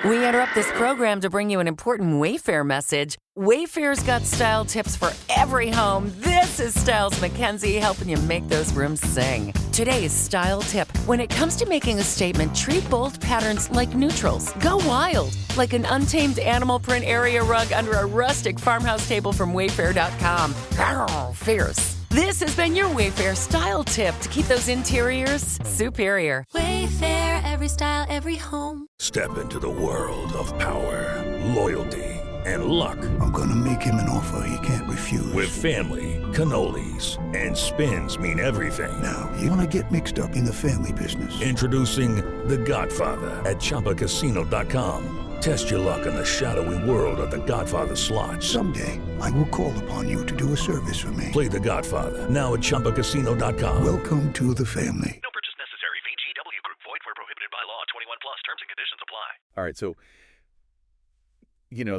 We interrupt this program to bring you an important Wayfair message. Wayfair's got style tips for every home. This is Styles McKenzie helping you make those rooms sing. Today's style tip. When it comes to making a statement, treat bold patterns like neutrals. Go wild, like an untamed animal print area rug under a rustic farmhouse table from Wayfair.com. Arr, fierce. This has been your Wayfair style tip to keep those interiors superior. Wayfair, every style, every home. Step into the world of power, loyalty, and luck. I'm gonna make him an offer he can't refuse. With family, cannolis, and spins mean everything. Now, you wanna get mixed up in the family business. Introducing The Godfather at ChumbaCasino.com. Test your luck in the shadowy world of The Godfather slot. Someday, I will call upon you to do a service for me. Play The Godfather now at ChumbaCasino.com. Welcome to the family. No purchase necessary. VGW Group. Void where prohibited by law. 21 plus. Terms and conditions apply. All right, so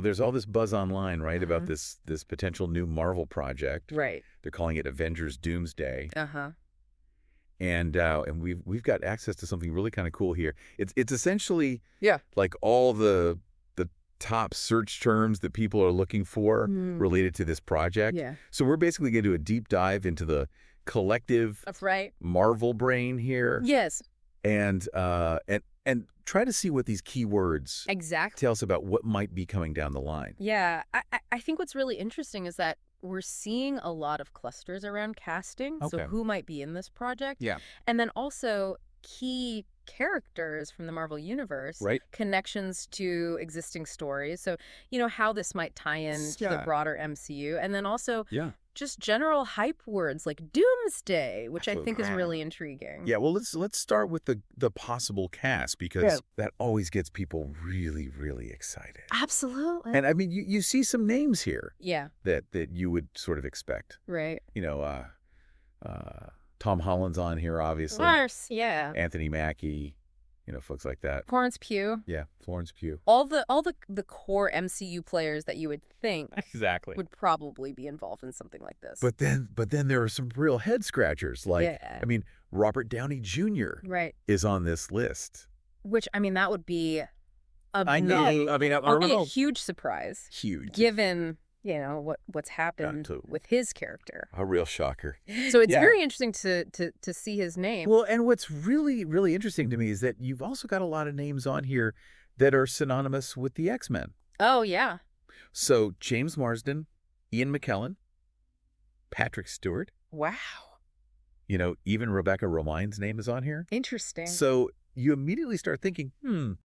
there's all this buzz online, right, about this potential new Marvel project. Right. They're calling it Avengers Doomsday. Uh-huh. And we've got access to something really kind of cool here. It's essentially Yeah. like all the top search terms that people are looking for related to this project. Yeah. So we're basically going to do a deep dive into the collective That's right. Marvel brain here. Yes. And try to see what these keywords Exactly. tell us about what might be coming down the line. Yeah. I think what's really interesting is that we're seeing a lot of clusters around casting. So Okay. who might be in this project? Yeah. And then also key characters from the Marvel Universe. Right. Connections to existing stories. So, how this might tie in to the Yeah. broader MCU. And then also Yeah. just general hype words like Doomsday, which I think is Absolutely. really intriguing. Yeah, well, let's start with the possible cast because Yeah. that always gets people really, really excited. Absolutely. And I mean, you see some names here Yeah. that you would sort of expect. Right. Tom Holland's on here, obviously. Of course. Yeah. Anthony Mackie, folks like that. Florence Pugh. Yeah, Florence Pugh. All the core MCU players that you would think Exactly. would probably be involved in something like this. But then there are some real head scratchers. Like, Yeah. I mean, Robert Downey Jr. Right. is on this list. Which, that would be I know. I mean, I would don't be a know. huge surprise Huge. given, what's happened totally. with his character. A real shocker. So it's Yeah. very interesting to see his name. Well, and what's really, really interesting to me is that you've also got a lot of names on here that are synonymous with the X-Men. Oh, yeah. So James Marsden, Ian McKellen, Patrick Stewart, Wow. even Rebecca Romijn's name is on here. Interesting. So you immediately start thinking,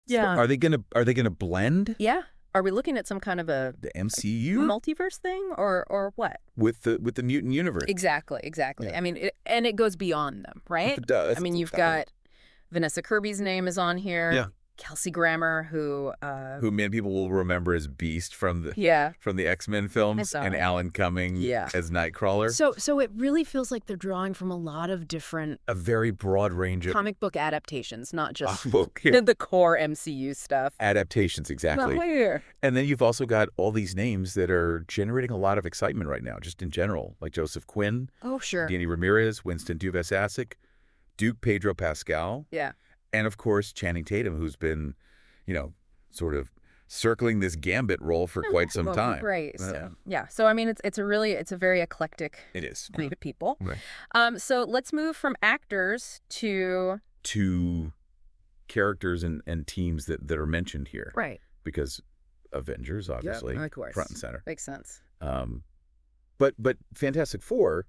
Yeah. are they gonna blend Yeah. Are we looking at some kind of a the MCU multiverse thing or what? with the mutant universe? Exactly. Yeah. It goes beyond them, right? It does. You've got Vanessa Kirby's name is on here. Yeah. Kelsey Grammer, who many people will remember as Beast from the yeah. X-Men films, saw and it. Alan Cumming Yeah. as Nightcrawler. So it really feels like they're drawing from a lot of different A very broad range of comic book adaptations, not just yeah. the core MCU stuff. adaptations, exactly. Clear. And then you've also got all these names that are generating a lot of excitement right now, just in general, like Joseph Quinn, Oh, sure. Danny Ramirez, Winston Duvassasik, Duke Pedro Pascal, Yeah. and of course Channing Tatum, who's been, sort of circling this gambit role for quite some time. Right. So, it's a very eclectic It is. group of people. Right. So let's move from actors to To characters and teams that are mentioned here. right. Because Avengers, obviously, of course. front and center. Makes sense. But Fantastic Four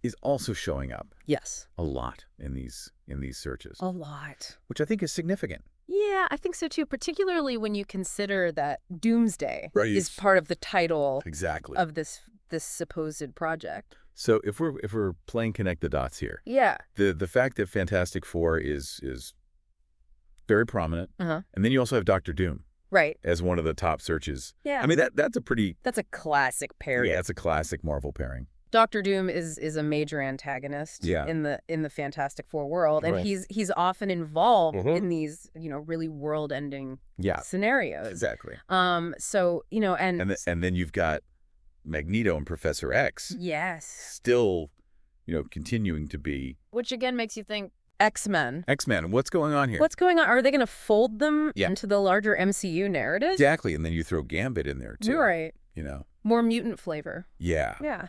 is also showing up Yes. a lot in these searches, A lot. which I think is significant. Yeah, I think so too, particularly when you consider that Doomsday Right. is part of the title Exactly. of this supposed project. So if we're playing connect the dots here, Yeah. the fact that Fantastic Four is very prominent, Uh-huh. and then you also have Doctor Doom Right. as one of the top searches. Yeah. I mean that's a pretty That's a classic pairing. that's a classic Marvel pairing. Doctor Doom is a major antagonist Yeah. in the Fantastic Four world, and Right. he's often involved Mhm. in these really world-ending Yeah, scenarios. exactly. So And then you've got Magneto and Professor X yes, still, continuing to be which again makes you think X-Men. X-Men. What's going on here? What's going on? Are they going to fold them Yeah. into the larger MCU narrative? Exactly. And then you throw Gambit in there, too. You're right. You know? More mutant flavor. Yeah. Yeah.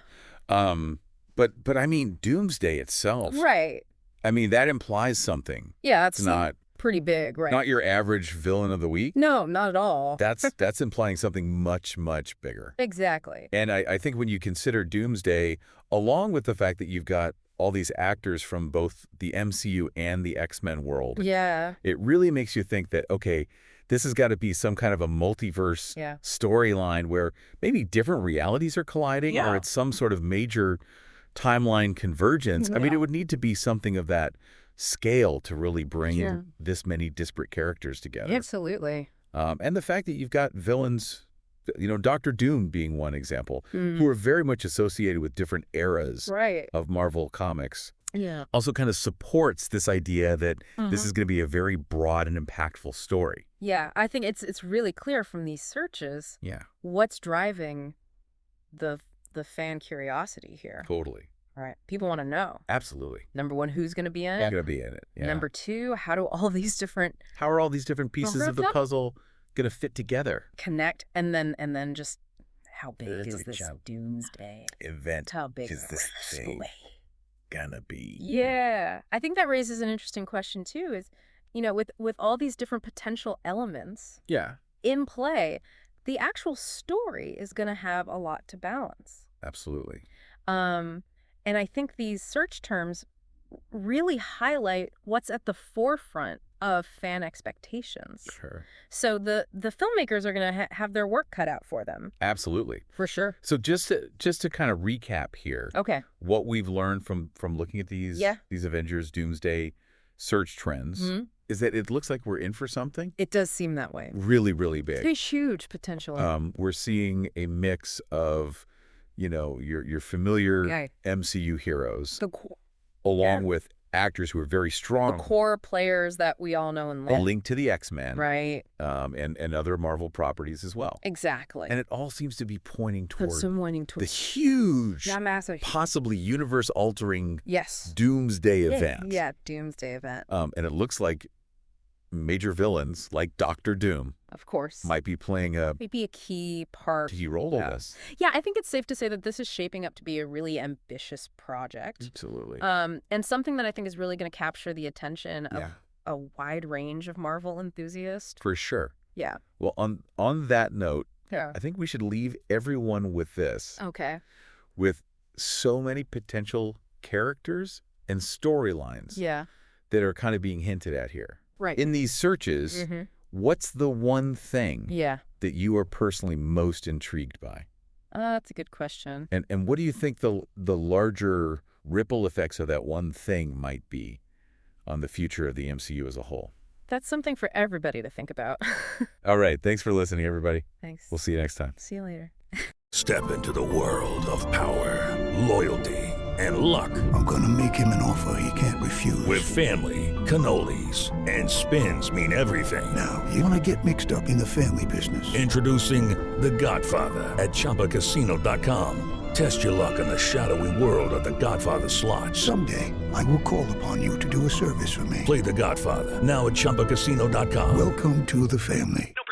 But I mean, Doomsday itself. Right. I mean, that implies something. Yeah, It's not pretty big, right? not your average villain of the week. No, not at all. That's implying something much, much bigger. Exactly. And I think when you consider Doomsday, along with the fact that you've got all these actors from both the MCU and the X-Men world, Yeah. it really makes you think that, okay, this has got to be some kind of a multiverse Yeah. storyline where maybe different realities are colliding or it's some sort of major timeline convergence. I mean, it would need to be something of that scale to really bring this many disparate characters together. Absolutely. And the fact that you've got villains, you know, Dr. Doom being one example, who are very much associated with different eras Right. of Marvel Comics, Yeah. also kind of supports this idea that this is going to be a very broad and impactful story. Yeah, I think it's really clear from these searches Yeah, what's driving the fan curiosity here. totally. All right. People want to know. Absolutely. Number one, who's going to be in It's it? going to be in it. Yeah. Number two, how do all these different How are all these different pieces of the Yep. puzzle going to fit together? connect, and then just how big That's is a this jump. Doomsday? Event How big is this thing gonna be? Yeah, I think that raises an interesting question too. Is with all these different potential elements Yeah, in play, the actual story is going to have a lot to balance. absolutely. And I think these search terms really highlight what's at the forefront of fan expectations. Sure. So the filmmakers are going to have their work cut out for them. Absolutely. For sure. So just to kind of recap here, Okay. what we've learned from looking at these Avengers Doomsday search trends is that it looks like we're in for something It does seem that way. really, really big. There's huge potential. We're seeing a mix of, you know, your familiar MCU heroes The core along with actors who are very strong. players that we all know and A love. link to the X-Men, Right. and other Marvel properties as well. Exactly. And it all seems to be pointing toward the the huge, massive. possibly universe-altering Yes. Doomsday event. Yeah, Doomsday event. And it looks like major villains like Dr. Doom Of course. might be playing a Maybe a key part. key role in this. Yeah, I think it's safe to say that this is shaping up to be a really ambitious project. Absolutely. And something that I think is really going to capture the attention of Yeah. a wide range of Marvel enthusiasts. For sure. Yeah. Well, on that note, Yeah. I think we should leave everyone with this. Okay. With so many potential characters and storylines Yeah. that are kind of being hinted at here. Right. In these searches, what's the one thing Yeah. that you are personally most intrigued by? That's a good question. And what do you think the larger ripple effects of that one thing might be on the future of the MCU as a whole? That's something for everybody to think about. All right. Thanks for listening, everybody. Thanks. We'll see you next time. See you later. Step into the world of power, loyalty, and luck. I'm gonna make him an offer he can't refuse. With family, cannolis, and spins mean everything. Now, you wanna get mixed up in the family business. Introducing The Godfather at ChumbaCasino.com. Test your luck in the shadowy world of The Godfather slot. Someday, I will call upon you to do a service for me. Play The Godfather now at ChumbaCasino.com. Welcome to the family. No